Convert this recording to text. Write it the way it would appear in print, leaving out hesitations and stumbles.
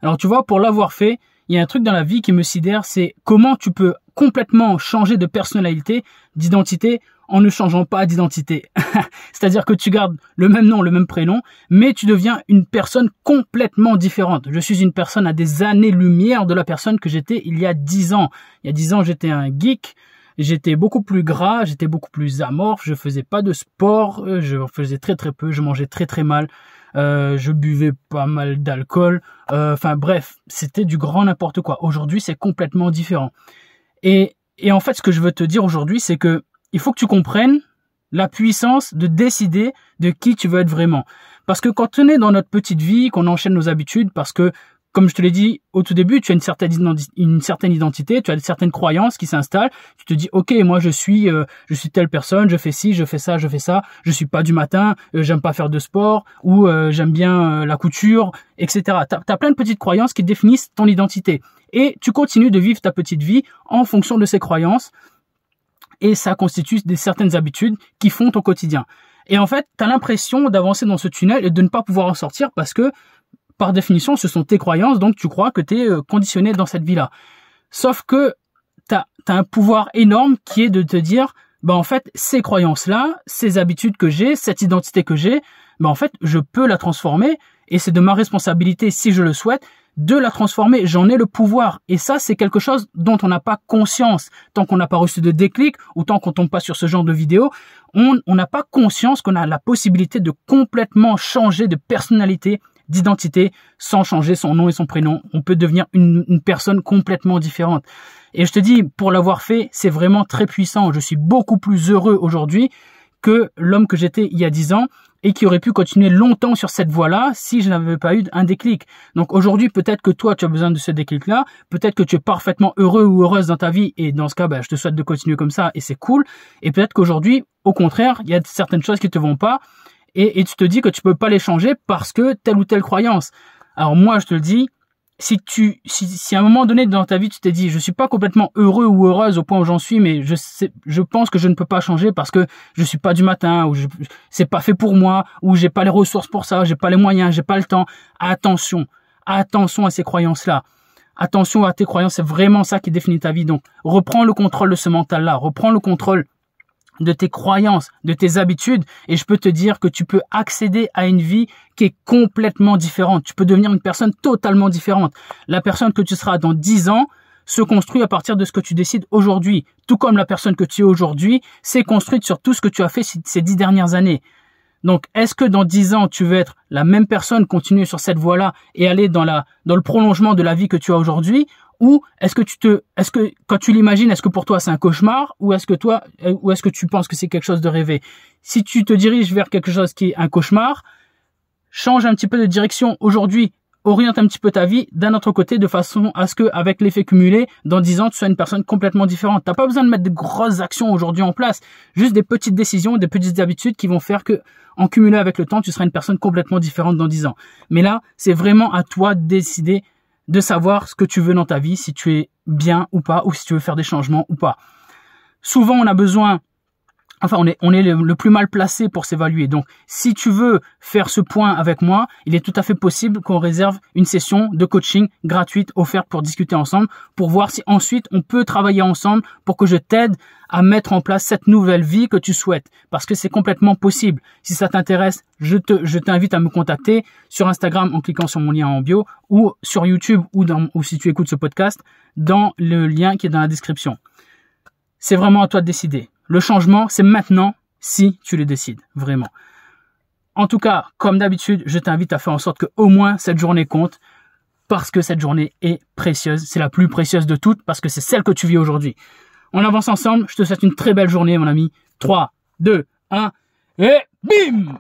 Alors tu vois, pour l'avoir fait, il y a un truc dans la vie qui me sidère, c'est comment tu peux complètement changer de personnalité, d'identité, en ne changeant pas d'identité. C'est-à-dire que tu gardes le même nom, le même prénom, mais tu deviens une personne complètement différente. Je suis une personne à des années-lumière de la personne que j'étais il y a 10 ans. Il y a 10 ans, j'étais un geek, j'étais beaucoup plus gras, j'étais beaucoup plus amorphe, je faisais pas de sport, je faisais très peu, je mangeais très mal, je buvais pas mal d'alcool, enfin bref, c'était du grand n'importe quoi. Aujourd'hui, c'est complètement différent. Et en fait, ce que je veux te dire aujourd'hui, c'est que il faut que tu comprennes la puissance de décider de qui tu veux être vraiment. Parce que quand on est dans notre petite vie, qu'on enchaîne nos habitudes, parce que, comme je te l'ai dit au tout début, tu as une certaine identité, tu as certaines croyances qui s'installent. Tu te dis, ok, moi je suis telle personne, je fais ci, je fais ça, je suis pas du matin, j'aime pas faire de sport, ou j'aime bien la couture, etc. T'as plein de petites croyances qui définissent ton identité. Et tu continues de vivre ta petite vie en fonction de ces croyances. Et ça constitue certaines habitudes qui font ton quotidien. Et en fait, tu as l'impression d'avancer dans ce tunnel et de ne pas pouvoir en sortir parce que, par définition, ce sont tes croyances, donc tu crois que tu es conditionné dans cette vie-là. Sauf que tu as un pouvoir énorme qui est de te dire, en fait, ces croyances-là, ces habitudes que j'ai, cette identité que j'ai, en fait, je peux la transformer et c'est de ma responsabilité, si je le souhaite, de la transformer. J'en ai le pouvoir. Et ça, c'est quelque chose dont on n'a pas conscience. Tant qu'on n'a pas reçu de déclic ou tant qu'on tombe pas sur ce genre de vidéo, on n'a pas conscience qu'on a la possibilité de complètement changer de personnalité, d'identité, sans changer son nom et son prénom. On peut devenir une personne complètement différente. Et je te dis, pour l'avoir fait, c'est vraiment très puissant. Je suis beaucoup plus heureux aujourd'hui que l'homme que j'étais il y a 10 ans et qui aurait pu continuer longtemps sur cette voie-là si je n'avais pas eu un déclic. Donc aujourd'hui, peut-être que toi, tu as besoin de ce déclic-là, peut-être que tu es parfaitement heureux ou heureuse dans ta vie et dans ce cas, je te souhaite de continuer comme ça et c'est cool. Et peut-être qu'aujourd'hui, au contraire, il y a certaines choses qui te vont pas et tu te dis que tu peux pas les changer parce que telle ou telle croyance. Alors moi, je te le dis, si à un moment donné dans ta vie tu t'es dit je suis pas complètement heureux ou heureuse au point où j'en suis, mais je pense que je ne peux pas changer parce que je suis pas du matin ou c'est pas fait pour moi ou j'ai pas les ressources pour ça, j'ai pas les moyens, j'ai pas le temps. Attention à ces croyances-là. Attention à tes croyances, c'est vraiment ça qui définit ta vie. Donc reprends le contrôle de ce mental-là, reprends le contrôle de tes croyances, de tes habitudes, et je peux te dire que tu peux accéder à une vie qui est complètement différente. Tu peux devenir une personne totalement différente. La personne que tu seras dans 10 ans se construit à partir de ce que tu décides aujourd'hui. Tout comme la personne que tu es aujourd'hui s'est construite sur tout ce que tu as fait ces 10 dernières années. Donc, est-ce que dans 10 ans, tu veux être la même personne, continuer sur cette voie-là et aller dans le prolongement de la vie que tu as aujourd'hui? Ou est-ce que quand tu l'imagines, est-ce que pour toi c'est un cauchemar ou est-ce que tu penses que c'est quelque chose de rêvé? Si tu te diriges vers quelque chose qui est un cauchemar, change un petit peu de direction aujourd'hui, oriente un petit peu ta vie d'un autre côté de façon à ce que, avec l'effet cumulé, dans 10 ans, tu sois une personne complètement différente. T'as pas besoin de mettre de grosses actions aujourd'hui en place, juste des petites décisions, des petites habitudes qui vont faire que, en cumulé avec le temps, tu seras une personne complètement différente dans 10 ans. Mais là, c'est vraiment à toi de décider de savoir ce que tu veux dans ta vie, si tu es bien ou pas, ou si tu veux faire des changements ou pas. Souvent, on a besoin, on est le plus mal placé pour s'évaluer. Donc, si tu veux faire ce point avec moi, il est tout à fait possible qu'on réserve une session de coaching gratuite offerte pour discuter ensemble, pour voir si ensuite on peut travailler ensemble pour que je t'aide à mettre en place cette nouvelle vie que tu souhaites. Parce que c'est complètement possible. Si ça t'intéresse, je t'invite à me contacter sur Instagram en cliquant sur mon lien en bio ou sur YouTube ou si tu écoutes ce podcast dans le lien qui est dans la description. C'est vraiment à toi de décider. Le changement, c'est maintenant si tu le décides, vraiment. En tout cas, comme d'habitude, je t'invite à faire en sorte que au moins cette journée compte parce que cette journée est précieuse. C'est la plus précieuse de toutes parce que c'est celle que tu vis aujourd'hui. On avance ensemble. Je te souhaite une très belle journée, mon ami. 3, 2, 1 et bim!